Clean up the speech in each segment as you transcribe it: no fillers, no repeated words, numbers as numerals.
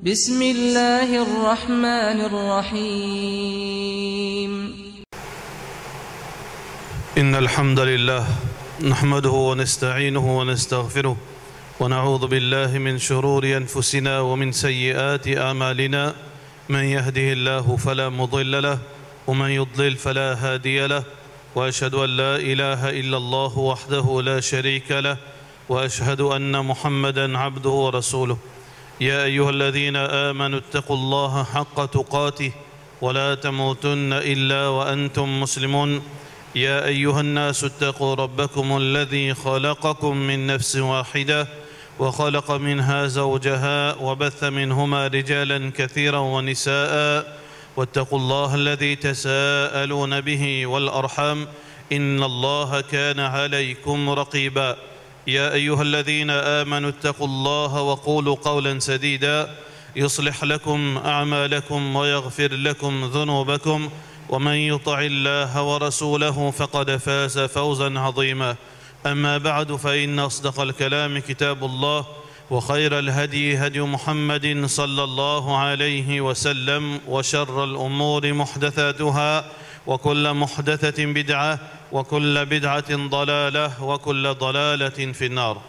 بسم الله الرحمن الرحيم. إن الحمد لله نحمده ونستعينه ونستغفره ونعوذ بالله من شرور أنفسنا ومن سيئات أعمالنا. من يهده الله فلا مضل له ومن يضلل فلا هادي له، وأشهد أن لا إله إلا الله وحده لا شريك له، وأشهد أن محمدا عبده ورسوله. يا أيها الذين آمنوا اتقوا الله حق تقاته ولا تموتن إلا وأنتم مسلمون. يا أيها الناس اتقوا ربكم الذي خلقكم من نفس واحدة وخلق منها زوجها وبث منهما رجالا كثيرا ونساء، واتقوا الله الذي تساءلون به والأرحام إن الله كان عليكم رقيبا. يا أيها الذين آمنوا اتقوا الله وقولوا قولا سديدا يصلح لكم أعمالكم ويغفر لكم ذنوبكم، ومن يطع الله ورسوله فقد فاز فوزا عظيما. أما بعد، فإن أصدق الكلام كتاب الله، وخير الهدي هدي محمد صلى الله عليه وسلم، وشر الأمور محدثاتها، وكل محدثة بدعة، وكل بدعة ضلالة، وكل ضلالة في النار.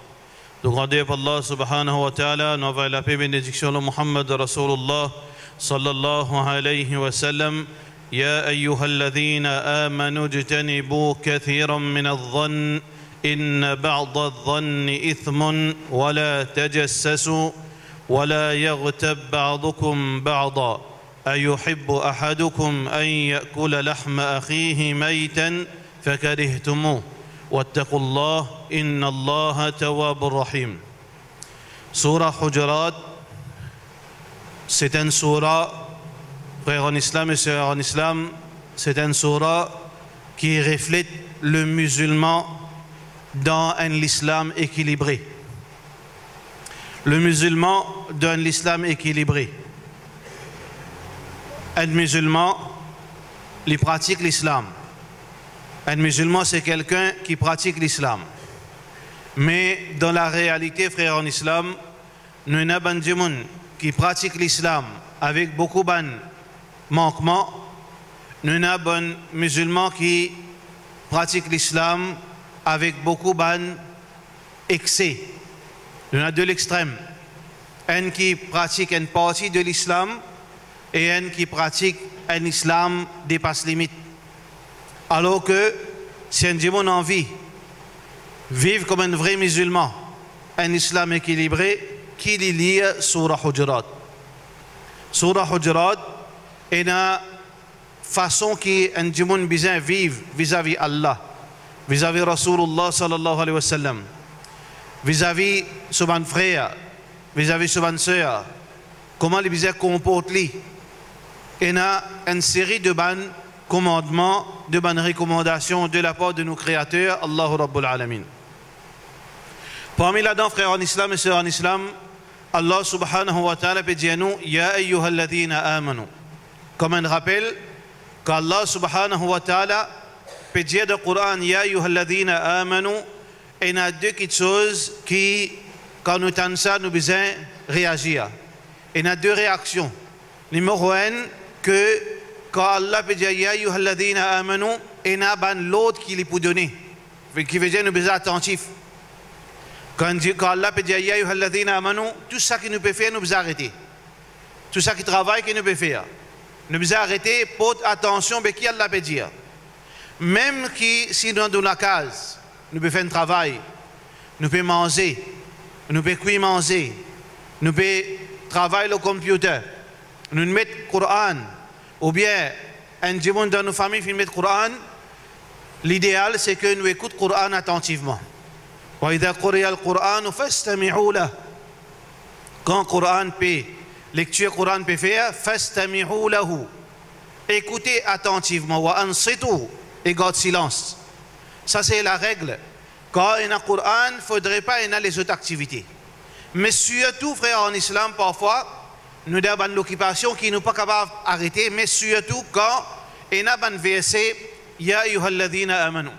Donc rendez pour Allah subhanahu wa ta'ala, nous avons la paix et bénédiction de Muhammad Rasulullah sallallahu alayhi wa sallam. يا أيها الذين آمنوا اجتنبوا كثيرا من الظن إن بعض الظن إثم ولا تجسسوا ولا يغتب بعضكم بعضا أيحب أحدكم أن يأكل لحم أخيه ميتا فكرهتموه واتقوا الله إن الله تواب رحيم. Surah Hujurat, c'est une surah, frères en islam et sœurs en islam, c'est une surah qui reflète le musulman dans un islam équilibré. Le musulman dans l'islam équilibré. Un musulman, il pratique l'islam. Un musulman, c'est quelqu'un qui pratique l'islam. Mais dans la réalité, frères en islam, nous avons des gens qui pratiquent l'islam avec beaucoup de manquements. Nous avons des musulmans qui pratiquent l'islam avec beaucoup d'excès. Nous avons de l'extrême. Un qui pratique une partie de l'islam et un qui pratique un islam dépasse limite. Alors que si un démon a envie de vivre comme un vrai musulman, un islam équilibré, qu'il y lit Surah Hujurat. Surah Hujurat est une façon qu'un démon besoin vivre vis-à-vis Allah, vis-à-vis Rasulullah sallallahu alayhi wa sallam, vis-à-vis son frère, vis-à-vis son sœur, comment les besoin comportent-les. Il y a une série de commandements, de bonnes recommandations de la part de nos créateurs, Allahu Rabbul Alamin. Parmi là-dedans, frères en islam et sœurs en islam, Allah subhanahu wa ta'ala peut dire à nous, Ya ayyuhalladhina amanu. Comme un rappel, qu'Allah subhanahu wa ta'ala peut dire dans le Coran, Ya ayyuhalladhina amanu, et il y a deux choses qui, quand nous entendons ça, nous devons réagir. Il y a deux réactions. Numéro un, que quand Allah peut dire Ya ayyuhalladhina amanu, il y a l'autre qui lui peut donner, qui veut dire nous devons être attentifs. Quand Allah peut dire Ya ayyuhalladhina amanu, tout ça qu'il nous peut faire, nous devons arrêter. Tout ça qui travaille, qu'il nous peut faire. Nous devons arrêter, porter attention à qui Allah peut dire. Même si nous dans la case, nous pouvons faire un travail, nous pouvons manger, nous pouvons cuire manger, nous pouvons travailler au computer, nous mettons le Coran, ou bien un démon dans nos familles qui met le Coran, l'idéal c'est que nous écoutons le Coran attentivement. وَإِذَا قُرِئَ الْقُرْآنُ فَاسْتَمِعُوا لَهُ. Quand le Coran peut, lecture Coran peut faire, فَاسْتَمِعُوا لَهُ. Écoutez attentivement, وَأَنصِتُوا, et garde silence. Ça c'est la règle. Quand il y a le Coran, il ne faudrait pas y avoir les autres activités. Mais surtout, frères en islam, parfois, nous avons une occupation qui ne sont pas capables d'arrêter, mais surtout quand il y a un verset, Ya ayyuhalladhina amanu.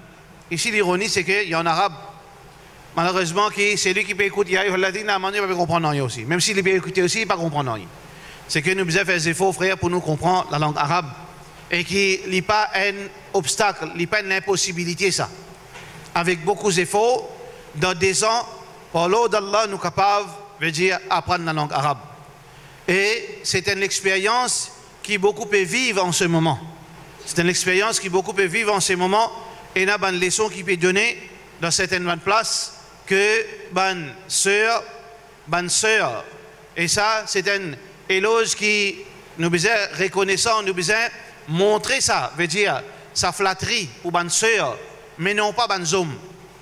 Ici, l'ironie, c'est qu'il y a en arabe. Malheureusement, c'est lui qui peut écouter Ya ayyuhalladhina amanu, il ne va pas comprendre rien aussi. Même s'il peut écouter aussi, il ne va pas comprendre rien. c'est que nous devons faire des efforts, frères, pour nous comprendre la langue arabe. Et qu'il n'y a pas un obstacle, il n'y a pas une impossibilité, ça. Avec beaucoup d'efforts, dans 10 ans, par l'ordre d'Allah, nous sommes capables, veut dire, apprendre la langue arabe. Et c'est une expérience qui beaucoup peut vivre en ce moment. C'est une expérience qui beaucoup peut vivre en ce moment. Et il y a une leçon qui peut donner dans certaines places que bonne sœur, et ça, c'est un éloge qui nous besoin reconnaissant, nous besoin montrer ça, veut dire sa flatterie pour bonne sœur, mais non pas bonne homme.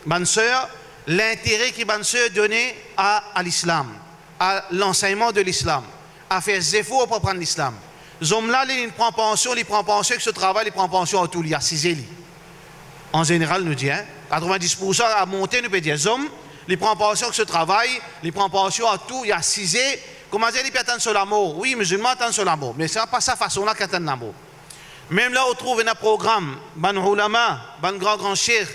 Bonne sœur, l'intérêt que bonne sœur donnait à l'islam, à l'enseignement de l'islam, à faire des efforts pour prendre l'islam. Les hommes là, ils prennent pension, que ce travail, ils prennent pension à tout, il y a 6 ans. En général, nous disons, 90% à monter, nous peut dire, les hommes, ils prennent pension que ce travail, ils prennent pension à tout, il y a 6 ans. Comment dire, ils attendent sur l'amour. Oui, musulmans attendent sur l'amour, mais ce n'est pas sa façon-là qu'ils attendent l'amour. Même là, on trouve un programme, ban ulama, ban grand cheikh,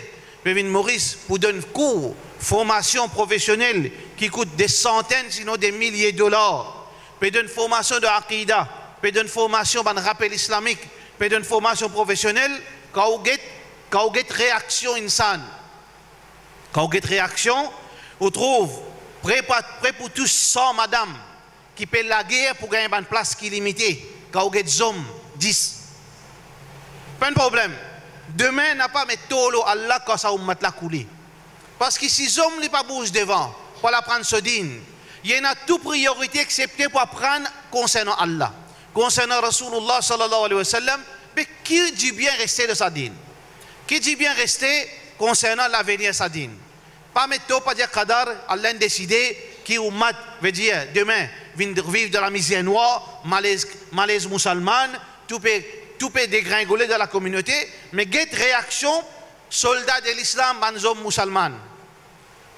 Pévin Maurice, pour donner cours, formation professionnelle qui coûte des centaines, sinon des milliers de dollars. Puis donner formation de Aqidah, puis donner formation ban rappel islamique, puis donner formation professionnelle, quand vous avez réaction insane. Quand vous avez réaction, on trouve prêt pour tous 100 madame qui paient la guerre pour gagner une place qui est limitée. Quand vous avez des hommes, 10. Pas de problème. Demain, n'a pas mettre tolo Allah quand ça va mettre la coulée. Parce que si les hommes ne pas bougent devant pour apprendre ce din, il y en a toute priorité excepté pour apprendre concernant Allah. Concernant Rasulullah sallallahu alayhi wa sallam, mais qui dit bien rester de sa din? Qui dit bien rester concernant l'avenir de sa din? Pas mettre pas dire Qadar, Allah a décidé qui ou mat veut dire demain vivre dans la misère noire, malaise musulmane, tout peut dégringoler dans la communauté, mais get réaction soldats de l'islam, banzom musulman.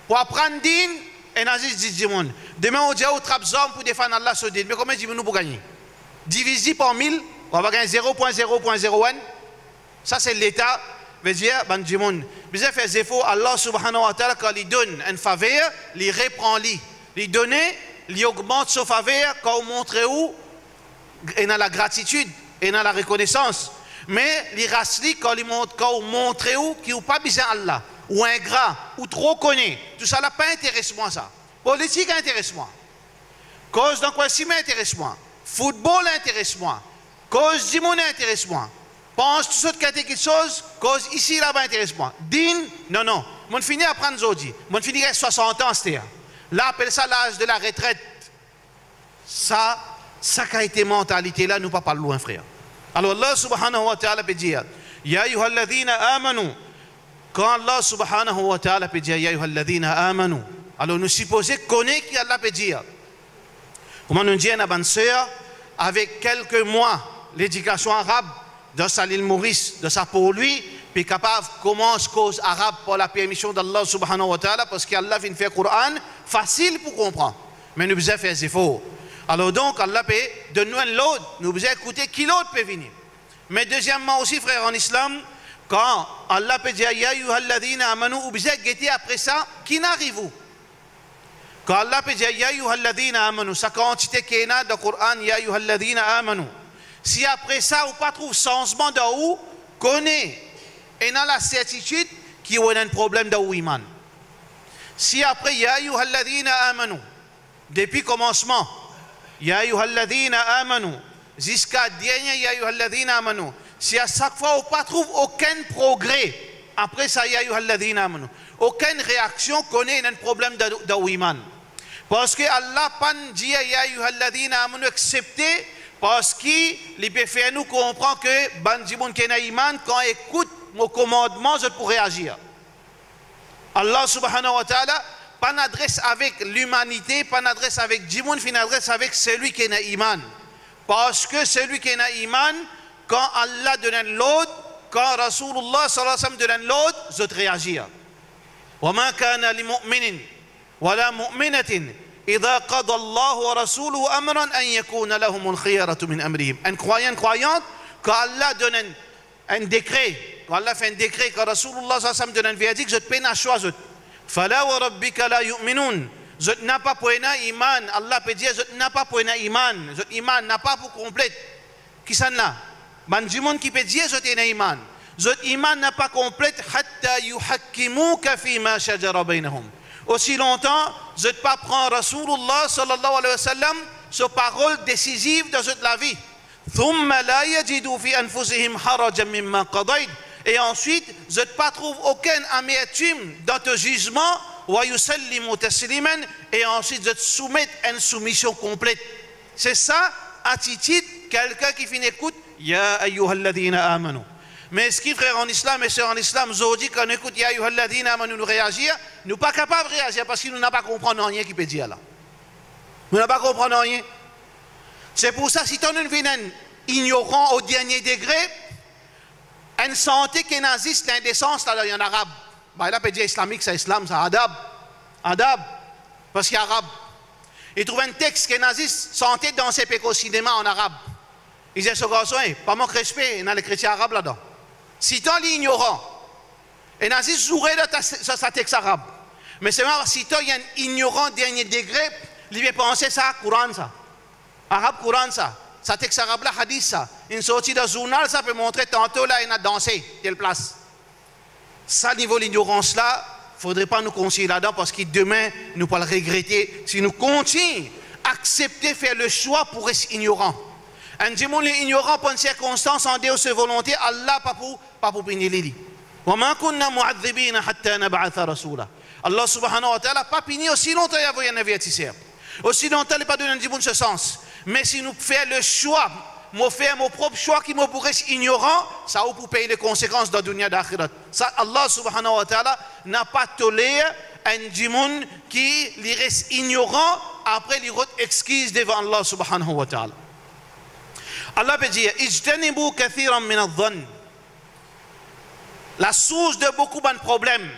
Pour apprendre din, et nazis dit du monde. Demain on dit au trapzom pour défendre Allah sur din, mais combien de nous pour gagner? Divisé par 1000, on va gagner 0.0.01. Ça c'est l'État, veut dire ban du monde. Vous avez fait des efforts, Allah subhanahu wa ta'ala quand il donne une faveur, il reprend lui. Il donne, il augmente sa faveur quand on montre où et dans la gratitude et dans la reconnaissance. Mais les racistes, quand on montre où qui n'ont pas besoin d'Allah, ou ingrat, ou trop connaît, tout ça n'a pas intéresse moi ça. Politique intéresse moi. Cause d'encouragement intéresse moi. Football intéresse moi. Cause du monde intéresse moi. Pense tout ce qui a quelque chose, cause ici là-bas intéresse moi. Din, non. Mon fini à prendre aujourd'hui. Mon fini à 60 ans, c'est-à-dire. Là, appelle ça l'âge de la retraite. Ça qui a été mentalité là, nous pas parler loin, frère. Alors Allah subhanahu wa ta'ala peut dire, Ya ayyuhalladhina amanu. Quand Allah subhanahu wa ta'ala peut dire, Ya ayyuhalladhina amanu. Alors nous supposons connaître qui Allah peut dire. Comment nous dit à bonne sœur, avec quelques mois, l'éducation arabe, dans sa l'île Maurice, de sa pour lui, puis capable commence cause arabe pour la permission d'Allah subhanahu wa ta'ala, parce qu'Allah vient faire Coran facile pour comprendre. Mais nous devons faire des efforts. Alors donc, Allah peut donner l'autre, nous devons écouter qui l'autre peut venir. Mais deuxièmement aussi, frère, en islam, quand Allah peut dire, Ya ayyuhalladhina amanu, vous devez guetter après ça, qui n'arrive où? Quand Allah peut dire, Ya ayyuhalladhina amanu, sa quantité qui est dans le Coran, Ya ayyuhalladhina amanu. Si après ça, vous ne pas trouve changement de où, connaît, et dans la certitude qu'il y a un problème de iman. Si après, Ya ayyuhalladhina amanu, depuis commencement, Ya ayyuhalladhina amanu, jusqu'à dernier Ya ayyuhalladhina amanu, si à chaque fois on ne trouve aucun progrès, après ça Ya ayyuhalladhina amanu, aucune réaction connaît un problème de iman. Parce que Allah pas dit Ya ayyuhalladhina amanu accepter parce qu'il peut faire nous comprendre que bandimoun qui n'a iman quand écoute mon commandement je pourrais agir. Allah subhanahu wa ta'ala pas n'adresse avec l'humanité, pas n'adresse avec Djimoun, il n'adresse avec celui qui n'a iman. Parce que celui qui n'a iman, quand Allah donne l'autre, quand Rasulullah sallallahu alayhi wa sallam donne l'autre, je te réagir. وَمَا كَانَ لِمُؤْمِنٍ وَلَا مُؤْمِنَةٍ إِذَا قَضَى اللَّهُ وَرَسُولُهُ أَمْرًا أَنْ يَكُونَ لَهُمُ الْخِيَرَةُ مِنْ أَمْرِهِمْ. Un croyant, croyante, quand Allah donne un décret, quand Allah fait un décret, quand Rasulullah sallallahu alayhi wa sallam donne un verdict, je te peine à choisir. فلا وربك لا يؤمنون Je n'ai pas pour iman. Allah peut dire, je n'ai pas pour iman. Je iman n'a pas pour complète. Qui s'en là? Ben, du monde qui peut dire, je t'ai iman. Je iman n'a pas complète. Hatta yuhakkimuka fima shajara bainahum. Aussi longtemps, je ne pas prendre Rasulullah sallallahu alayhi wa sallam, sa parole décisive dans la vie. ثم لا يجدوا في أنفسهم حرجا مما قضيت. Et ensuite, je ne pas trouve aucun amertume dans ton jugement. Et ensuite je te soumets à une soumission complète. C'est ça, attitude, quelqu'un qui finit écoute, Ya ayyuhalladhina amanu. Mais ce qui frère en islam et sœurs en islam, aujourd'hui quand on écoute Ya ayyuhalladhina amanu, nous réagir, nous ne sommes pas capables de réagir parce que nous n'avons pas compris rien qui peut dire là. Nous n'avons pas compris rien. C'est pour ça, si tu es une ignorant au dernier degré, une santé qui existe l'indécence là en arabe. Bah, là, peut dire islamique, c'est islam, c'est adab. Adab, parce qu'il est arabe. Il trouve un texte qui est naziste, santé dans ses pécos cinéma en arabe. Il dit, ce garçon, pas manque respect, il y a les chrétiens arabes là-dedans. Si tu es ignorant, et naziste jouerait dans sa texte arabe. Mais c'est vrai, si tu es un ignorant dernier degré, il va penser ça, Coran ça. Arabe, Coran ça. Sa texte arabe là, hadith ça. Une sortie de journal, ça peut montrer tantôt là, il a dansé, telle place. Ça, niveau l'ignorance là, il ne faudrait pas nous conseiller là-dedans parce que demain, nous allons le regretter si nous continuons à accepter faire le choix pour être ignorant. Un dimanche, les ignorants, pour une circonstance, en Dieu, sa volonté, Allah, pas pour punir les lits. Allah subhanahu wa ta'ala, pas punir aussi longtemps qu'il y avait un avertisseur. Aussi longtemps, il n'a pas donné un dimanche ce sens. Mais si nous faisons le choix, moi faire mon propre choix qui me pourrait être ignorant, ça va pour payer les conséquences dans la dunya d'akhirat. Ça, Allah subhanahu wa ta'ala n'a pas toléré un djimoun qui lui reste ignorant, après il reste exquise devant Allah subhanahu wa ta'ala. Allah peut dire, ijtanibu kathiran min adh-dhann. La source de beaucoup de problèmes,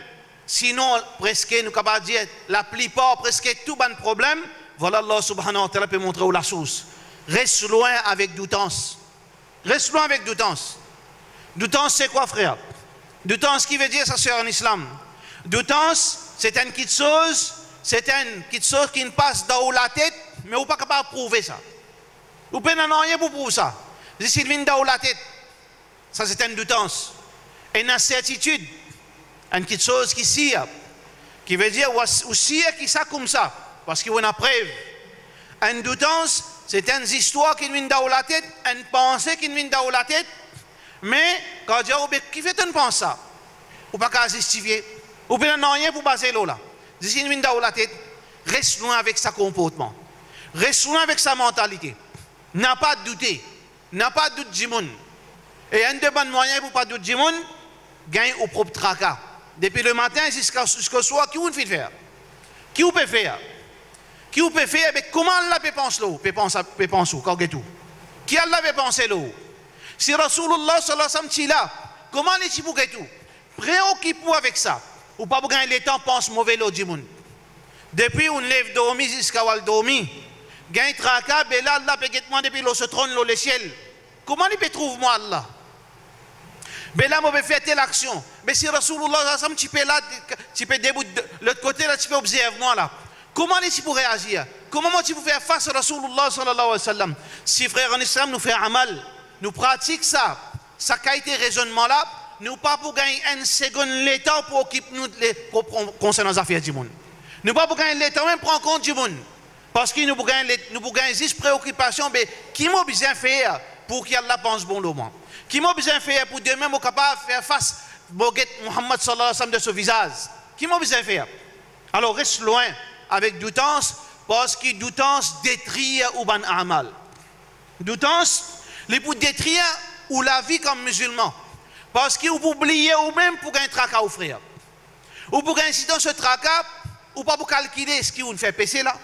sinon presque, nous capables de dire, la plupart, presque tout bon problème, voilà Allah subhanahu wa ta'ala peut montrer où la source. Reste loin avec doutance. Reste loin avec doutance. Doutance, c'est quoi, frère? Doutance, qui veut dire ça, c'est en islam. Doutance, c'est une petite chose, qui ne passe dans la tête, mais on n'est pas capable de prouver ça. Vous pouvez n'en rien pour prouver ça. Si il vient dans la tête, ça c'est une doutance. Et une incertitude, une petite chose qui veut dire aussi qui ça comme ça, parce qu'il y a une preuve. Une doutance, c'est une histoire qui vient dans la tête, une pensée qui vient dans la tête, mais quand Dieu qui fait une pensée, ou pas qu'à justifier, ou bien non rien pour baser là. Si il vient dans la tête, reste loin avec sa comportement, reste loin avec sa mentalité. N'a pas de douter, n'a pas de doute du monde. Et un des bons moyens pour pas de doute du monde, gagne au propre tracas. Depuis le matin jusqu'au soir, qui vous fait faire? Qui vous peut faire? Qui vous peut faire? Mais comment Allah peut penser l'eau? Peut penser où? Qui Allah peut penser l'eau? Si Rasulullah sallallahu alayhi wa sallam là, comment les pour tout? Préoccupez-vous avec ça. Ou pas pour gagner le temps, pense mauvais l'eau du monde. Depuis on lève dormi jusqu'à on dormi. Gagne tracas, mais là, Allah peut demander depuis le trône, le ciel. Comment il peut trouver moi Allah? Mais là, je vais faire telle action. Mais si Rasulullah, tu peux là, tu peux debout de l'autre côté, là, tu peux observer moi là. Comment tu peux réagir? Comment tu peux faire face à Rasulullah sallallahu alayhi wa sallam? Si frère en islam nous fait amal, nous pratiquons ça, ça a été raisonnement là, nous pas pour gagner une seconde l'état pour occuper nous concernant les affaires du monde. Nous pas pour gagner l'état même prendre compte du monde. Parce que nous pouvons gagner juste préoccupation, mais qui m'a besoin de faire pour qu'Allah pense bon le moment? Qui m'a besoin de faire pour demain, je suis capable de faire face à Muhammad sallallahu alayhi wa sallam de ce visage? Qui m'a besoin de faire? Alors reste loin avec doutance, parce que doutance détruit ou ban amal. Doutance, les pour détruire ou la vie comme musulman. Parce que vous oubliez ou même pour gagner tracas au frère. Ou pour gagner dans ce tracas, ou pas pour calculer ce qui vous fait passer là.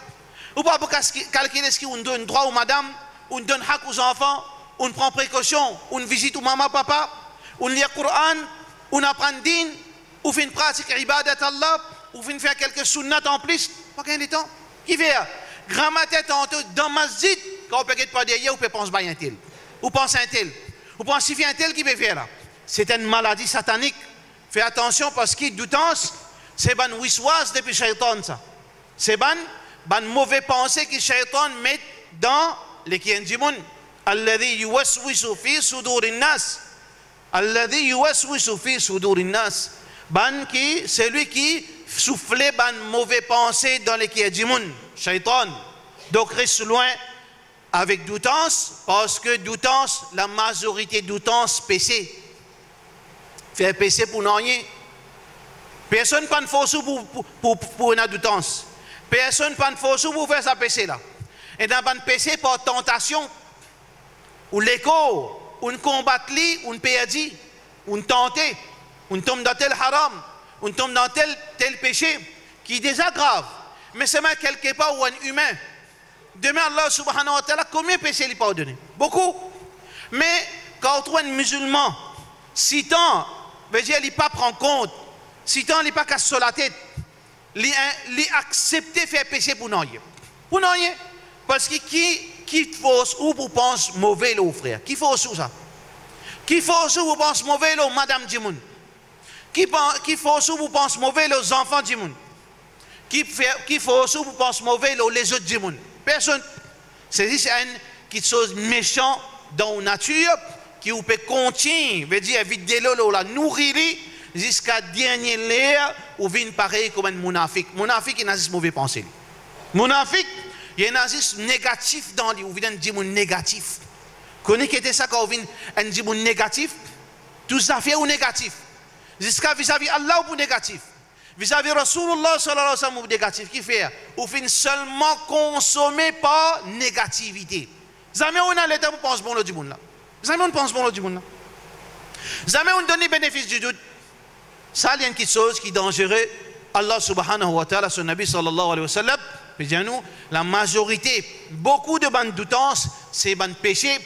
Ou pas pour calculer ce qui vous donne droit aux madame, ou donne hak aux enfants, on prend précaution, on visite au maman, papa, on lit le Coran, on apprend le din, on fait une pratique ibadat Allah, on fait faire quelques sunnats en plus, pas gagner de temps. Qui fait? Grand matin, dans masjid, quand on peut pas derrière, on peut penser à un tel, ou pense à un tel, ou pense à un tel qui peut faire là. C'est une maladie satanique. Fais attention parce que doutance, c'est une wiswas depuis shaitan ça. C'est ban mauvais pensée que shaitan met dans les qui ont alladhi yuwaswisu fi sudurin nas. Alladhi yuwaswisu fi sudurin nas. Ban qui, celui qui soufflait ban mauvais pensée dans les qui ont shaitan. Donc reste loin avec doutance, parce que doutance, la majorité doutance péché. Faire péché pour rien. Personne n'a de force pour une doutance. Personne n'a de force pour faire sa péché là. Et dans un péché par tentation, ou l'écho, ou une combattre, ou une perdre, ou une tenter, ou une tombe dans tel haram, ou une tombe dans tel péché, qui est déjà grave. Mais c'est même quelque part où un humain. Demain, Allah subhanahu wa ta'ala, combien de péchés il pardonné? Beaucoup. Mais quand on trouve un musulman, si tant, veut dire, il ne pas prendre compte, si tant, il ne pas casser la tête, il accepter faire péché pour rien. Pour rien. Parce que qui force ou pour penser mauvais là, frère? Qui force ou ça? Qui force ou pour penser mauvais là, madame Djimoun? Qui force ou pour penser mauvais là, aux enfants Djimoun? Qui force ou pour penser mauvais là, les autres Djimoun? Personne. C'est un qui chose méchant dans la nature, qui vous peut continuer, veut dire, vider l'eau, la nourrir, jusqu'à dernier l'air, ou vient pareil comme un mounafik. Mounafik, il n'a pas mauvais pensée. Mounafik, il y a un négatif dans lui, ou vient un djimoun négatif. Connaissez qui était ça quand on vient un djimoun négatif? Tout ça fait ou négatif. Jusqu'à vis-à-vis Allah ou négatif. Vis-à-vis Rasulullah sallallahu alayhi wa sallam ou négatif, qui fait? Ou fin seulement consommé par négativité. Jamais on a l'état pour penser bon le du monde là. Jamais on pense bon le du monde là. Jamais on donne le bénéfice du doute. Ça, il y a une chose qui est dangereuse. Allah subhanahu wa ta'ala, son Nabi sallallahu alayhi wa sallam, dit nous, la majorité, beaucoup de bonnes doutances, c'est bon péché.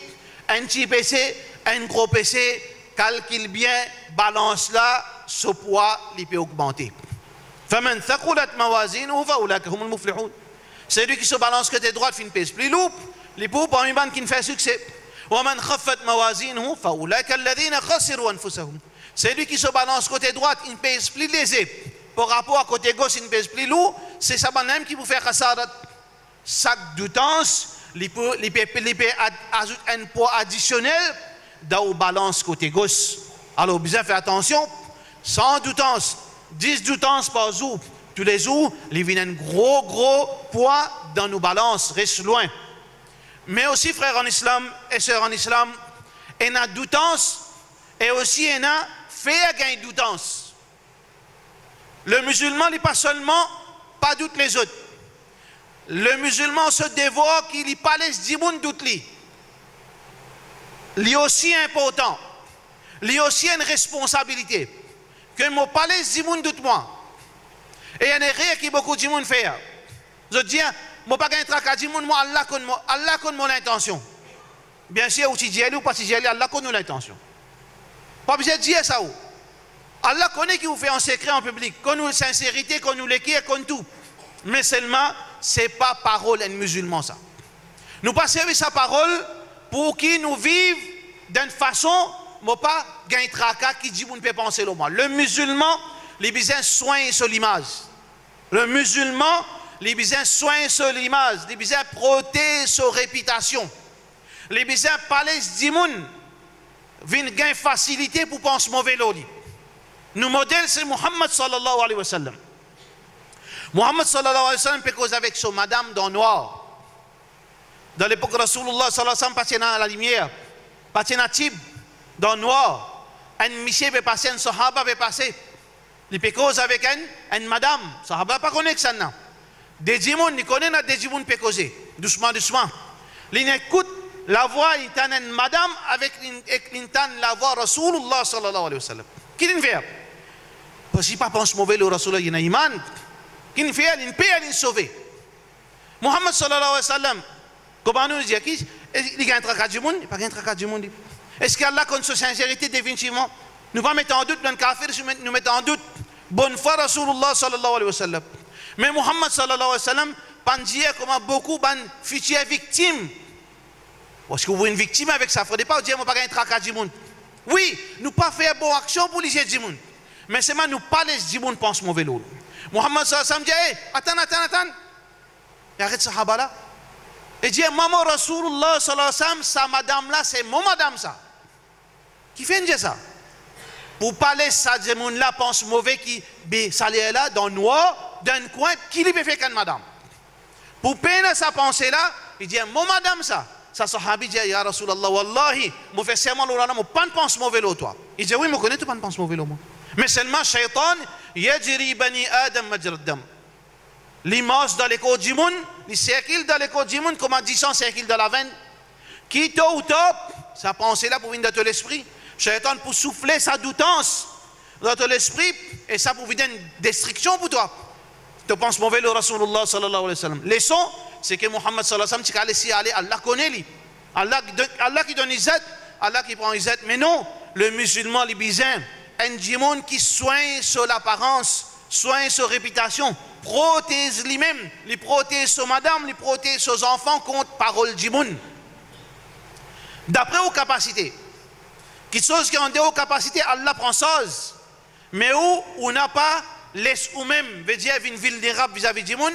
Un petit péché, un gros péché, calcule bien, balance là, ce poids, il peut augmenter. فمن ثقلت موازينه فأولئك هم المفلحون. Celui qui se balance côté droit fait une pèse plus lourde, les pauvres parmi les qui ne fait succès. ومن خفت موازينه فأولئك الذين خسروا أنفسهم. Celui qui se balance côté droit une pèse plus lésée par rapport à côté gauche une pèse plus lourde, c'est ça même qui vous fait khasarat. Chaque doutance, il peut ajouter un poids additionnel dans la balance côté gauche. Alors bien faire attention, sans doutance. 10 doutances par jour, tous les jours, il vient un gros poids dans nos balances, reste loin. Mais aussi, frères en islam et sœurs en islam, il y a doutance et aussi il y a fait gain doutance. Le musulman n'est pas seulement, pas doute les autres. Le musulman se dévore qu'il n'y a pas les dimoun doute lui. Il est aussi important. Il y a aussi une responsabilité. Que je ne parle pas de monde de moi. Et il y a rien qui beaucoup de monde fait. Je dis, je ne pas un trac de monde, moi, Allah connaît mon intention. Bien sûr, si tu dis ou pas si tu dis, Allah connaît l'intention. Pas besoin de dire ça. Allah connaît qui vous fait en secret, en public. Connaît la sincérité, connaît l'équerre, connaît tout. Mais seulement, ce n'est pas parole d'un musulman, ça. Nous pas servir sa parole pour qu'il nous vive d'une façon. Moi pas gain tracas qui dit vous ne pouvez penser le moi. Le musulman, les besoins soignent sur l'image. Le musulman, les besoins soignent sur l'image. Les besoins protéger sa réputation. Les besoins parler du monde. Viennent gain facilité pour penser mauvais loli. Nous modèle c'est Muhammad sallallahu alayhi wa sallam. Muhammad sallallahu alayhi wa sallam peut causer avec son madame dans le noir. Dans l'époque Rasulullah sallallahu alayhi wa sallam passait dans la lumière. Passait dans Tib. Dans le noir, un monsieur peut passer, un sahaba peut passer. Il peut causer avec une madame. Sahaba ne connaît pas ça. Des djimoun, il connaît des djimoun peut causer. Doucement, doucement. Il écoute la voix, il entend une madame avec la voix Rasulullah sallallahu alayhi wa sallam. Qu'est-ce qu'il fait? Parce qu'il ne pense pas mauvais le Rasulullah, il a iman. Qu'est-ce qu'il fait? Il peut aller sauver. Muhammad sallallahu alayhi wa sallam, comment nous dit, il y a un tracat du monde? Il n'y a pas un tracat du monde. Est-ce qu'Allah connaît sa sincérité définitivement? Nous ne pas mettre en doute dans le kafir, nous mettons en doute. Bonne foi Rasulullah sallallahu alayhi wa sallam. Mais Muhammad sallallahu alayhi wa sallam, pendant comment beaucoup de futures victimes. Parce que vous êtes une victime avec ça, il ne faudrait pas dire que nous n'avons pas un tracat du monde. Oui, nous ne pas faire bonne action pour les gens du monde. Mais c'est moi, nous pas les gens qui pensent mauvais l'eau. Muhammad sallallahu alayhi wa sallam dit, attends. Et arrête sahaba là. Et dit, maman Rasulullah sallallahu alayhi wa sallam, sa madame là, c'est mon madame ça. Qui fait dire ça? Pour parler ça, des gens là pensent mauvais qui, ça là, dans le noir, dans un coin, qui lui fait qu'une madame. Pour peine sa pensée là, il dit, mon madame ça. Ça sahabi dit, ya Rasulallah, wallahi, moi fais serment l'orana, moi pas ne pense mauvais l'eau toi. Il dit, oui, moi connais, tu pas ne pense mauvais l'eau moi. Mais seulement, shaitan, yajri bani adam majraddam. L'image dans les côtes du monde, les cercles dans les côtes du monde, comme 10 cercles dans la veine, qui tôt ou tôt, sa pensée là pour venir dans l'esprit, shaitan pour souffler sa doutance dans l'esprit, et ça pour venir une destruction pour toi. Tu penses mauvais le Rasulullah sallallahu alayhi wa sallam. Les sons, c'est que Muhammad sallallahu alayhi wa sallam, Allah connaît lui. Allah qui donne izzat, Allah qui prend izzat. Mais non, le musulman, les bizarres, un djimoun qui soigne sur l'apparence, soigne sur réputation, protège lui-même, les protège sur madame, les protège sur enfants contre parole djimoun. D'après aux capacités, quelque chose qui ont des capacités, Allah prend chose. Mais où on n'a pas, laisse ou même, veut dire une vulnérable vis-à-vis du monde,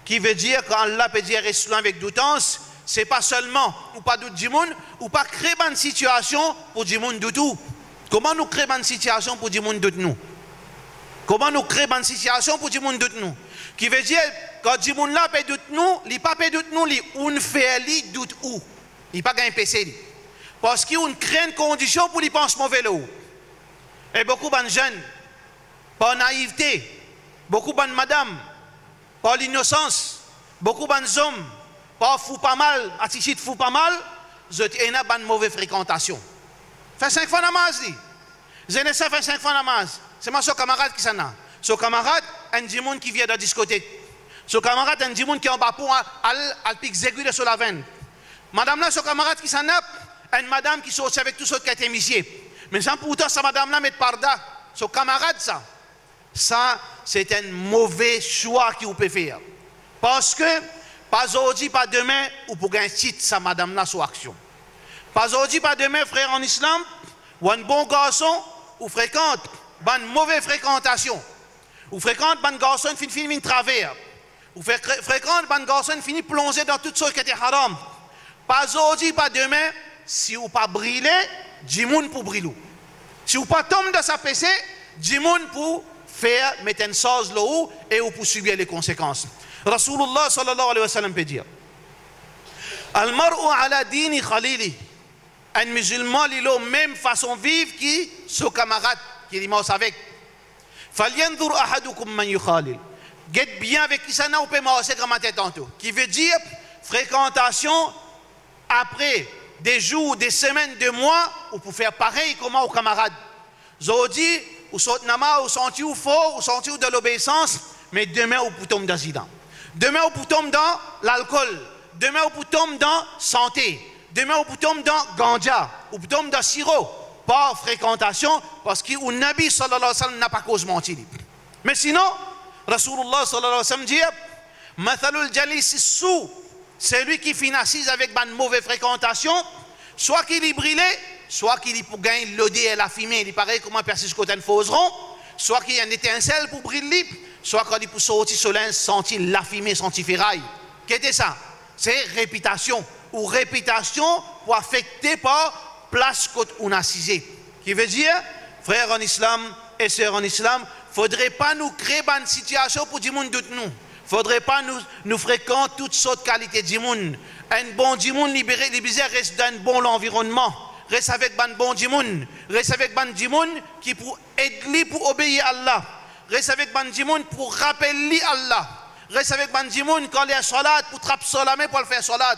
qui veut dire qu'Allah peut dire reste loin avec doutance, c'est pas seulement ou pas doute du monde, ou pas créer une situation pour du monde du tout. Comment nous créer une situation pour du monde de nous? Comment nous créer une situation pour du monde de nous? Qui veut dire quand du monde là peut doute nous, il pas peut doute nous, on fait lui doute où? Il pas gain PC. Parce qu'on crée une condition pour lui penser mauvais là. Et beaucoup de jeunes, par naïveté, beaucoup de madame, par l'innocence, beaucoup de hommes, par fou pas mal, attitude fou pas mal, ils ont une mauvaise fréquentation. Fais 5 fois namaz, dit. Zéné ça fait 5 fois namaz. C'est moi son camarade qui s'en a. Son camarade, un djimoun qui vient de la discothèque. Son camarade, un djimoun qui est en bas pour al pic zégule sur la veine. Madame là, son camarade qui s'en a, une madame qui sort avec tout ce qui a été misier. Mais sans pourtant, sa madame là met parda. Son camarade, ça, c'est un mauvais choix qu'il peut faire. Parce que, pas aujourd'hui, pas demain, ou pour gagner titre, sa madame là, sur action. Pas aujourd'hui, pas demain, frère en islam, ou un bon garçon, ou fréquente, une mauvaise fréquentation. Ou fréquente, un garçon qui finit travers. Ou fréquente, un garçon qui finit plongé dans tout ce qui était haram. Pas aujourd'hui, pas demain, si vous pas brûlé, djimoun pour brûler. Si vous pas tomber dans sa PC, djimoun pour faire mettre une chose là-haut et vous pour subir les conséquences. Rasulullah sallallahu alayhi wa sallam peut dire Al-mar'u ala dini khalili. Un musulman, il a la même façon de vivre qui son camarade qui est mort avec. Falyanzur ahadukum man yukhalil. Guette bien avec qui ça n'a pas marché comme ma tête tantôt. Qui veut dire fréquentation après des jours, des semaines, des mois, ou pour faire pareil comme aux camarades. Zodi, ou sont nama, ou senti ou faux, ou senti ou de l'obéissance, mais demain ou pour tomber dans zidane. Demain ou pour tomber dans l'alcool. Demain ou pour tomber dans santé. Demain ou pour tomber dans ganja. Ou pour tomber dans sirop. Pas fréquentation, parce que le Nabi sallallahu alayhi wa sallam n'a pas cause mentir. Mais sinon, Rasulullah sallallahu alayhi wa sallam dit, Mathalul jalis sou. C'est lui qui finit assise avec une mauvaise fréquentation, soit qu'il est brûlé, soit qu'il est pour gagner l'odeur et la fumée, il paraît comment persiste côté un fauseron, soit qu'il y a une étincelle pour brûler, soit qu'il est pour sortir sur l'un, sentir la fumée, sentir ferraille. Qu'est-ce que ça? C'est réputation, ou réputation pour affecter par place côté on assise. Qui veut dire, frères en islam et sœurs en islam, il ne faudrait pas nous créer une situation pour du monde de nous. Il ne faudrait pas nous fréquenter toutes sortes de qualités du monde. Un bon djimoun libéré, reste dans un bon environnement. Reste avec un bon djimoun. Reste avec un djimoun qui pour aider pour obéir à Allah. Reste avec un djimoun pour rappeler Allah. Reste avec un djimoun quand il y a salat pour trapper salamé pour le faire salat.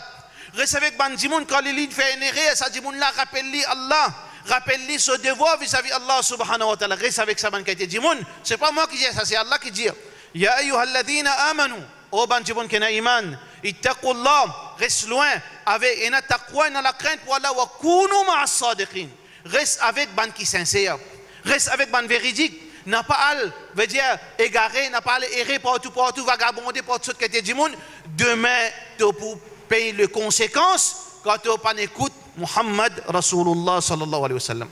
Reste avec un djimoun quand il fait une erreur, ça djimoun là rappelle-lui Allah. Rappelle-lui ce devoir vis-à-vis Allah subhanahu wa ta'ala. Reste avec sa bonne qualité djimoun. Ce n'est pas moi qui dis ça, c'est Allah qui dit. Ya ayyuhalladhina amanu, ô ban djimoun qui n'a iman, ittaqullah, reste loin avec une taqwa, une la crainte pour Allah, wa kunu ma'as sadiqin. Reste avec ban qui sincère. Reste avec ban véridique. N'a pas al, veut dire égaré, n'a pas al errer partout, vagabonder pour tout ce qui était du monde. Demain, tu peux payer les conséquences quand tu n'as pas écoute Muhammad Rasulullah sallallahu alayhi wa sallam.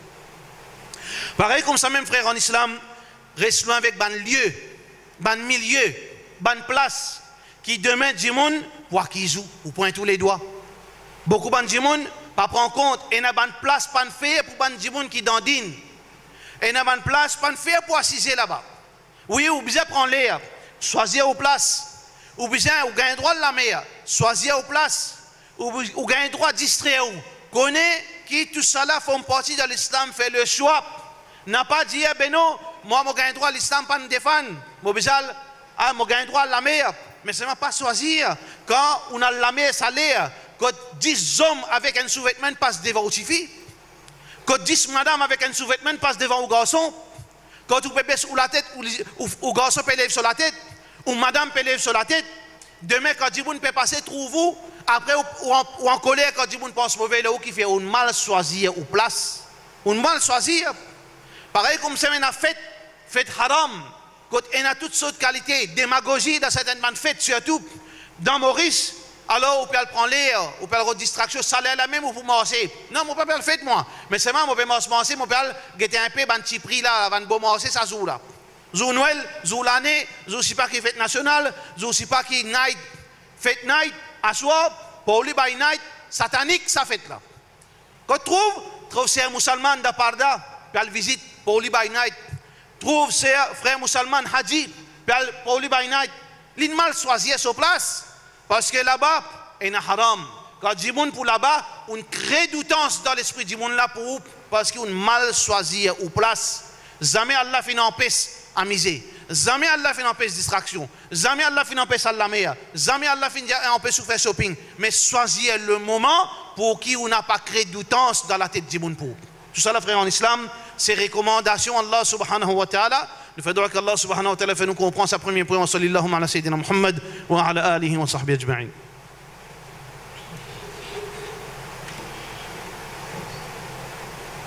Pareil comme ça, même frère en islam, reste loin avec ban lieu. ban milieu, ban place, qui demain, Djimoun, pour qui joue, ou point tous les doigts. Beaucoup ban Djimoun, pas prendre compte, et n'a ban place, pas faire pour ban Djimoun qui dandine. Et n'a ban place, pas faire pour assiser là-bas. Oui, ou bien prendre l'air, choisir aux places. Ou bien, ou gagne droit de la mer, choisir aux places. Ou gagne droit de distraire. Connaît qui tout ça là font partie de l'islam, fait le choix. N'a pas dit, eh ben non, moi, je gagne droit à l'islam, pas me défendre. Je gagne droit à la mer. Mais ce n'est pas choisir. Quand on a la mer salée, quand 10 hommes avec un sous-vêtement passent devant au filles, quand 10 madames avec un sous-vêtement passent devant au garçon, quand tu peux baisser sur la tête, ou garçon peut lever sur la tête, ou madame peut lever sur la tête, demain, quand Djiboun peut passer, trouve-vous, après, ou en colère, quand Djiboun pense mauvais, là, ou qui fait un mal choisir ou place, un mal choisir. Pareil comme ça, on a fait haram, quand on a toutes sortes de qualités, démagogie dans certaines fêtes, surtout dans Maurice, alors on peut prendre l'air, on peut le distraction, salaire la même ou pour marcher. Non, on peut pas le faire moi, mais c'est moi, on peut marcher, on peut guetter un peu, un petit prix là, avant de marcher, ça joue là. Zou Noël, zou l'année, zou si pas qui fête nationale, zou si pas qui night, fête night, à soir, pour lui by night, satanique, ça fête là. Quand trouve c'est un musulman de Parda, puis elle visite pour lui by night. Trouve ses frères musulmans Hadji, pour lui by night. L'in mal choisir sur place, parce que là-bas, il y a haram. Quand Djimoun pour là-bas, on crée doutance dans l'esprit de Djimoun là pour parce qu'on mal choisir ou place. Jamais Allah fait empêche à miser. Jamais Allah fait empêche distraction. Jamais Allah fait empêche à la mer. Jamais Allah fait empêche de faire shopping. Mais choisir le moment pour qui on n'a pas créé doutance dans la tête de Djimoun pour. Tout ça, frère en islam, c'est recommandations Allah subhanahu wa ta'ala. Nous faisons qu'Allah subhanahu wa ta'ala fait nous comprendre sa première prière. Sallallahu ala sayyidina Muhammad wa ala alihi wa sahbihi ajma'in.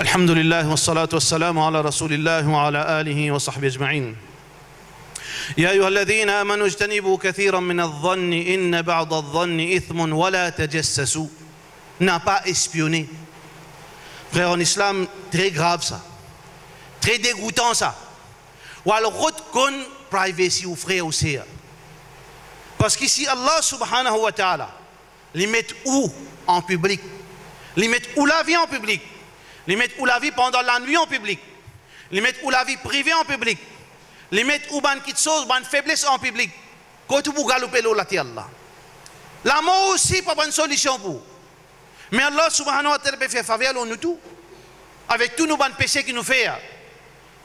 الحمد لله والصلاة والسلام على رسول الله وعلى آله وصحبه أجمعين. يا أيها الذين آمنوا اجتنبوا كثيرا من الظن إن بعض الظن إثم ولا تجسسوا. N'a pas espionné. Frère en islam, très grave ça. Très dégoûtant ça. Ou alors reconnaître privacy ou frère ou sœur. Parce qu'ici Allah subhanahu wa ta'ala les met où en public? Les met où la vie en public? Les mettre où la vie pendant la nuit en public, les mettre où la vie privée en public, les mettre où ban quelque chose, ban faiblesse en public. Quand tu galoper l'eau la terre là. La mort aussi pas une solution pour. Mais Allah subhanahu wa ta'ala peut faire faveur à nous tout. Avec tous nos bons péchés qui nous fait.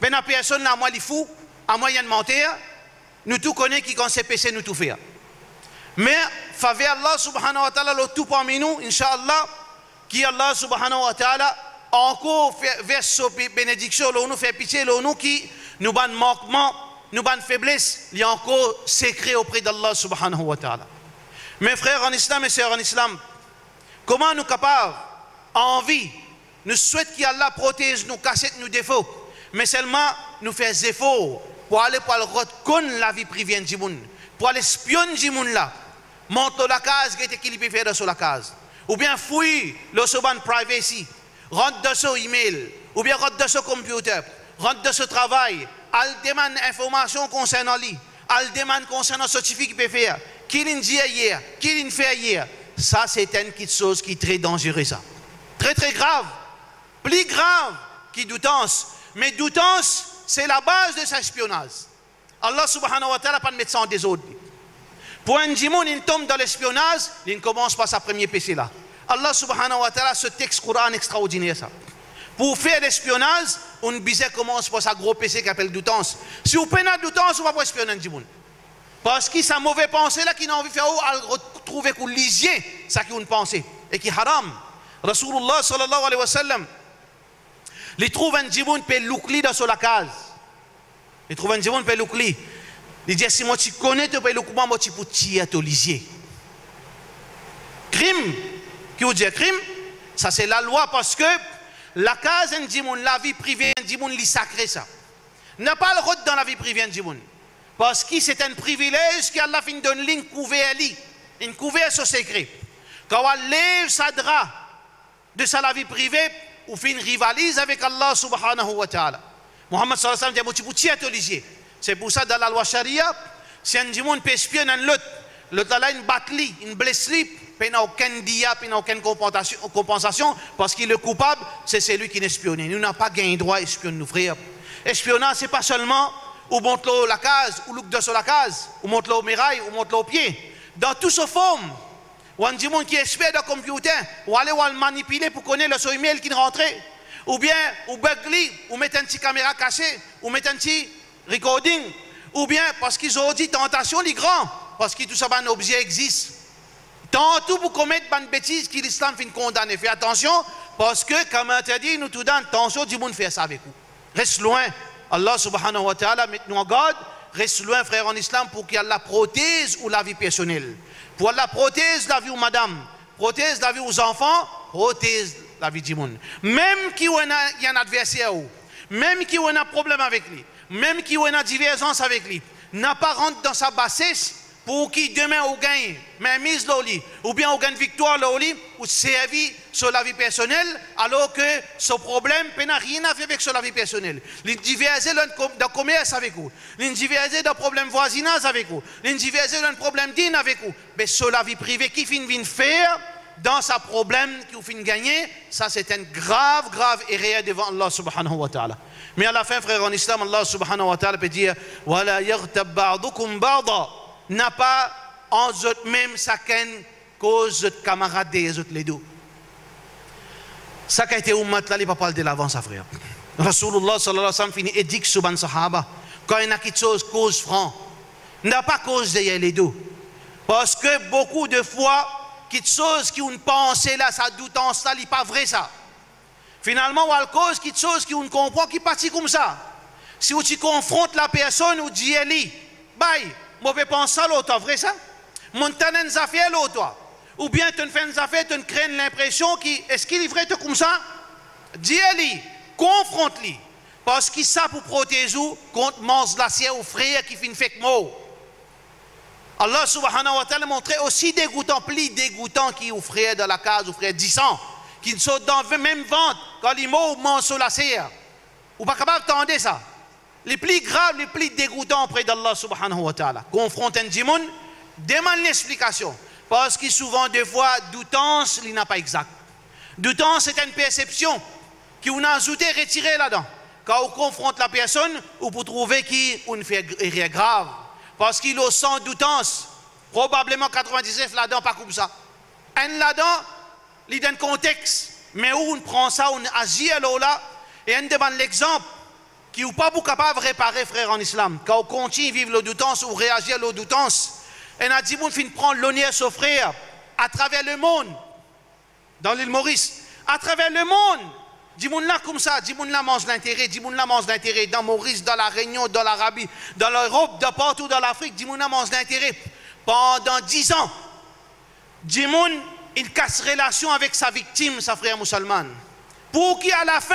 Ben la personne là moi les fou, à moyen de mentir, nous tout connaissons qui quand c'est péché nous tout faire. Mais faveur Allah subhanahu wa ta'ala le tout parmi nous, inshallah, qui Allah subhanahu wa ta'ala encore vers cette bénédiction, nous fait pitié, nous qui nous ban manquement, nous ban faiblesse, il y a encore secret auprès d'Allah subhanahu wa ta'ala. Mes frères en islam et sœurs en islam, comment nous capables, envie, nous souhaitons qu'Allah protège nous, cache nos défauts, mais seulement nous faire des efforts pour aller pour le reconnaître la vie privée de Djimoun, pour aller espionner Djimoun là, monter la case, qui qu'il peut faire sur la case, ou bien fouiller le soban privacy. Rentre dans ce email, ou bien rentre dans ce computer, rentre dans ce travail, elle demande information concernant lui, elle demande concernant ce certificat qu'il peut faire, qu'il a dit hier, qu'il a fait hier. Ça, c'est une chose qui est très dangereuse. Ça. Très, très grave. Plus grave que doutance. Mais doutance, c'est la base de cet espionnage. Allah subhanahu wa ta'ala n'a pas de mettre ça en désordre. Pour un Djimoun, il tombe dans l'espionnage, il commence par sa première PC là. Allah subhanahu wa ta'ala, ce texte Coran extraordinaire ça. Pour faire l'espionnage, on bizarre commence par sa gros PC qui appelle doutance. Si vous prenez doutance, on va pas espionner un Djimoun. Parce que sa mauvaise pensée là, qui n'a envie de faire, elle retrouve qu'on lisier ça qui une pensée et qui haram. Rasulullah sallallahu alayhi wa sallam, il trouve un Djimoun peut l'oukli dans la case. Il trouve un Djimoun peut l'oukli. Il dit si moi tu connais, tu peux l'oukli, moi tu peux tirer ton lisier. Crime. Qui veut dire crime, ça c'est la loi parce que la case d'un Djimoun, la vie privée d'un Djimoun, il sacré ça. N'a pas le droit dans la vie privée d'un Djimoun. Parce que c'est un privilège qu'Allah fin donne une couverte, une couverte sur secret. Quand on lève sa drap de sa vie privée, on fait une rivalise avec Allah subhanahu wa ta'ala. Muhammad sallallahu alayhi wa sallam dit, tu peux tirer ton lisier. C'est pour ça, dans la loi charia, si un djimoun peut espionner l'autre a une batterie, une blessure, il n'a aucun dia, il n'a aucune compensation, parce qu'il est coupable, c'est celui qui n'espionne. Nous n'avons pas gain droit à espionner nos frères. Espionnage, ce n'est pas seulement ou monte la case, ou look sur la case, ou monte au mirail, ou monte au pied. Dans toute ce forme, ou un djimoun qui espionne dans le computer, ou aller le manipuler pour connaître le son email qui rentre, ou bien, ou bugler, ou mettre une petite caméra cachée, ou mettre un petit recording, ou bien parce qu'ils ont dit tentation, les grands, parce que tout ça, un objet existe. Tantôt pour commettre une bêtise que l'islam fait condamner. Fais attention, parce que, comme on t'a dit, nous tout dans attention, du monde fait ça avec vous. Reste loin. Allah subhanahu wa ta'ala, mettez-nous en garde. Reste loin, frère en islam, pour qu'il y ait la prothèse ou la vie personnelle. Pour la prothèse, la vie aux madame, prothèse, la vie aux enfants, prothèse, la vie du monde. Même qu'il y a un adversaire, même qu'il y a un problème avec lui, même qu'il y a une divergence avec lui, n'a pas rentré dans sa bassesse pour qui demain on gagne, mais mise l'oli, ou bien on gagne victoire l'oli, ou servi sur la vie personnelle, alors que ce problème n'a rien à faire avec sur la vie personnelle. L'individualité dans le commerce avec vous, l'individualité dans le problème voisinage avec vous, l'individualité dans le problème dîne avec vous, mais sur la vie privée qui finit faire dans sa problème qui finit gagner, ça c'est un grave erreur devant Allah subhanahu wa ta'ala. Mais à la fin, frère en islam, Allah subhanahu wa ta'ala peut dire wala yaghtab ba'dukum ba'da, n'a pas en eux même chacun cause de camarades des autres les deux. Ça qui a été ummat là, il va parler de l'avant, sa frère. Rasulullah sallallahu alayhi wa sallam finit édict sur les sahaba. Quand il y a quelque chose, cause franc. N'a pas cause derrière les deux. Parce que beaucoup de fois, quelque chose qui on pense là, ça doute en ça, n'est pas vrai ça. Finalement, on a cause quelque chose qui on comprend qui partit comme ça. Si tu confrontes la personne, ou dis elle, bye. Mauvais penser l'autre, vrai ça? Montagne une affaire l'autre. Ou bien tu fais une affaire, tu crées l'impression est-ce qu'il est vrai comme ça? Dis-lui, confronte-lui. Parce qu'il ça pour protéger contre mange l'acier ou frère qui fait une fake mot. Allah subhanahu wa ta'ala montrait aussi dégoûtant, plus dégoûtant qui ou frère dans la case ou frère 10 ans, qui sont dans le même ventre quand les mots mangent sur l'acier. Ou pas capable d'entendre ça? Les plus graves, les plus dégoûtants auprès d'Allah subhanahu wa ta'ala. Confronte un djimoun, demande l'explication. Parce que souvent, des fois, doutance, il n'a pas exact. Doutance, c'est une perception qu'on a ajouté, retiré là-dedans. Quand on confronte la personne, on peut trouver qu'il fait rien grave. Parce qu'il a sans doutance, probablement 99 là-dedans, pas comme ça. Un là-dedans, il donne contexte. Mais où on prend ça, on agit à là, et on demande l'exemple. Qui n'est pas capable de réparer, frère en islam. Quand on continue à vivre la doutance ou réagir à la doutance, on a dit qu'on finit prendre l'honneur sur frère à travers le monde, dans l'île Maurice, à travers le monde. Dis-moi là comme ça, dis-moi là mange l'intérêt, dis-moi là mange l'intérêt, dans Maurice, dans la Réunion, dans l'Arabie, dans l'Europe, de partout dans l'Afrique, dis-moi là mange l'intérêt. Pendant 10 ans, dis-moi, il casse relation avec sa victime, sa frère musulmane. Pour qui à la fin,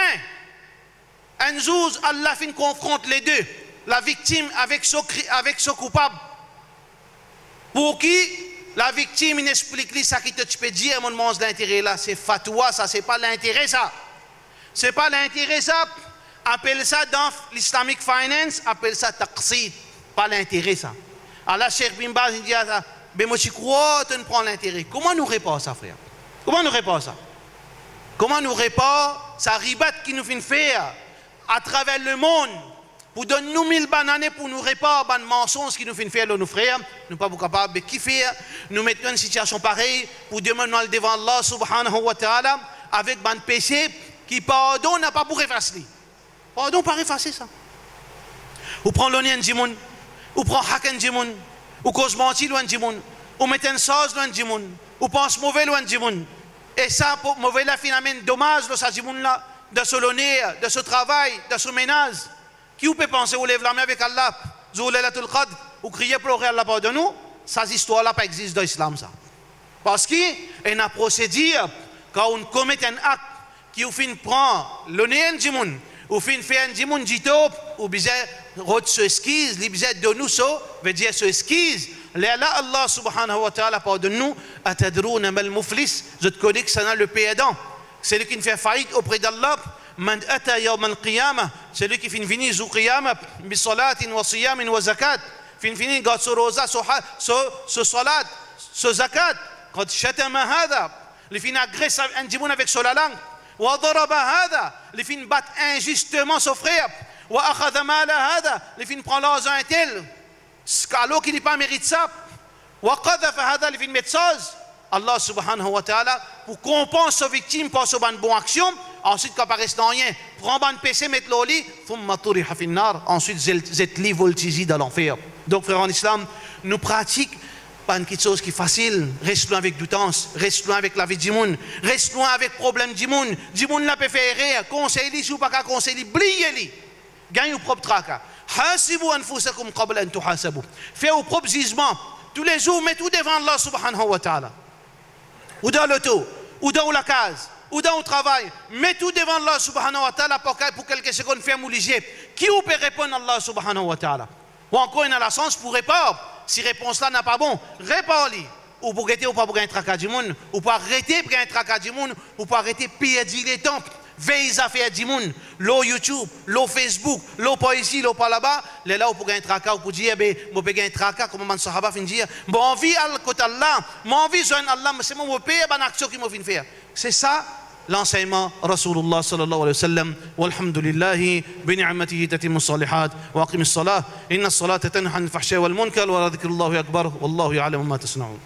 un jour, Allah fin confronte les deux, la victime avec son coupable. Pour qui la victime il explique lui ça qui te peut dire mon mange l'intérêt là, c'est fatwa, ça c'est pas l'intérêt ça. C'est pas l'intérêt ça. Appelle ça dans l'islamic finance, appelle ça taqsid, pas l'intérêt ça. Allah Cheikh Bin Baz il dit ça, ben moi je crois tu ne prends l'intérêt. Comment nous répond ça frère? Comment nous répond ça? Comment nous répond ça ribat qui nous fait faire à travers le monde, pour donner nous 1000 bananes pour nous réparer les mensonges qui nous font faire nos frères, nous ne sommes pas capables de kiffer, nous mettons une situation pareille pour demander devant Allah subhanahu wa ta'ala avec un péché qui pardon n'a pas pour effacer. Pardon pas effacer ça. Ou prend l'honneur de Jimoun, ou prend hack de Jimoun, ou cause menti loin de Jimoun, ou met une sauce loin de Jimoun, ou pense mauvais loin de Jimoun. Et ça, pour mauvais la finalement dommage de ce Jimoun là. De ce l'honneur, de ce travail, de ce ménage. Qui vous peut penser, vous lève la main avec Allah, vous lève le qadr, vous criez pleurer Allah pardonne nous, ces histoires-là pas existent dans l'islam ça. Parce qu'il y a un procédure, quand on commet un acte qui vous fait prendre l'honneur du monde, ou fait faire un djimoun dito, ou bien rot se esquisse, li bien de nous so, veut dire se esquisse. Là Allah subhanahu wa ta'ala pardonne nous, atadrouna mal muflis, je te connais que ça n'a le perdant. C'est lui qui fait faillite auprès d'Allah, Man ata yawm al-qiyamah, celui qui finit venir au qiyamah, bi salatin wa siyamin wa zakat, finit God so rosa, so salat, so zakat, quand shatama hada, les fin agresse un djimoun avec sur la langue, wa daraba hada, les fin bat injustement son frère, wa akhadha mala hada, les fin prend l'argent un tel, alors qu'il n'est pas mérite ça, wa qadhafa hada, les fin met chose. Allah subhanahu wa ta'ala, pour compenser aux victimes par ce bonne bonne action, ensuite, quand apparaît dans rien, prend un PC, met le lit, ensuite, zet li voltigi dans l'enfer. Donc, frères en islam, nous pratiquons pas une petite chose qui est facile. Reste loin avec du temps, reste loin avec la vie du monde, reste loin avec le problème du monde. Du monde n'a pas fait rire, conseille-lui, si ou pas conseille-lui, bliez-lui. Gagne au propre tracas. Hasibu anfusakum qabla an tuhasabu. Fais au propre jugement. Tous les jours, mets tout devant Allah subhanahu wa ta'ala. Ou dans l'auto, ou dans la case, ou dans le travail, mets tout devant Allah subhanahu wa ta'ala pour quelques secondes faire mouliger. Qui vous peut répondre à Allah subhanahu wa ta'ala? Ou encore, il a la chance pour répondre. Si réponse là n'a pas bon, réponds-lui. Ou pour arrêter ou pas pour gagner un tracas du monde, ou pour arrêter pour gagner un tracas du monde, ou pour arrêter de perdre les temps. Veille à faire du monde, l'eau YouTube, l'eau Facebook, l'eau pas ici, l'eau pas là-bas, les là pour gagner un tracas, ou pour dire, ben, moi peux gagner un tracas, comme man sahaba fin dire, bon envie à côté Allah, mon envie joindre Allah, mais c'est mon payer une action qui m'a fin faire. C'est ça l'enseignement Rasulullah sallallahu alayhi wa sallam. Walhamdulillahi bi ni'matihi tatimmu salihat wa aqim as-salah inna as-salata tanha 'anil fahsha'i wal munkar wa la dhikrullahi akbar wallahu ya'lamu ma tasna'un.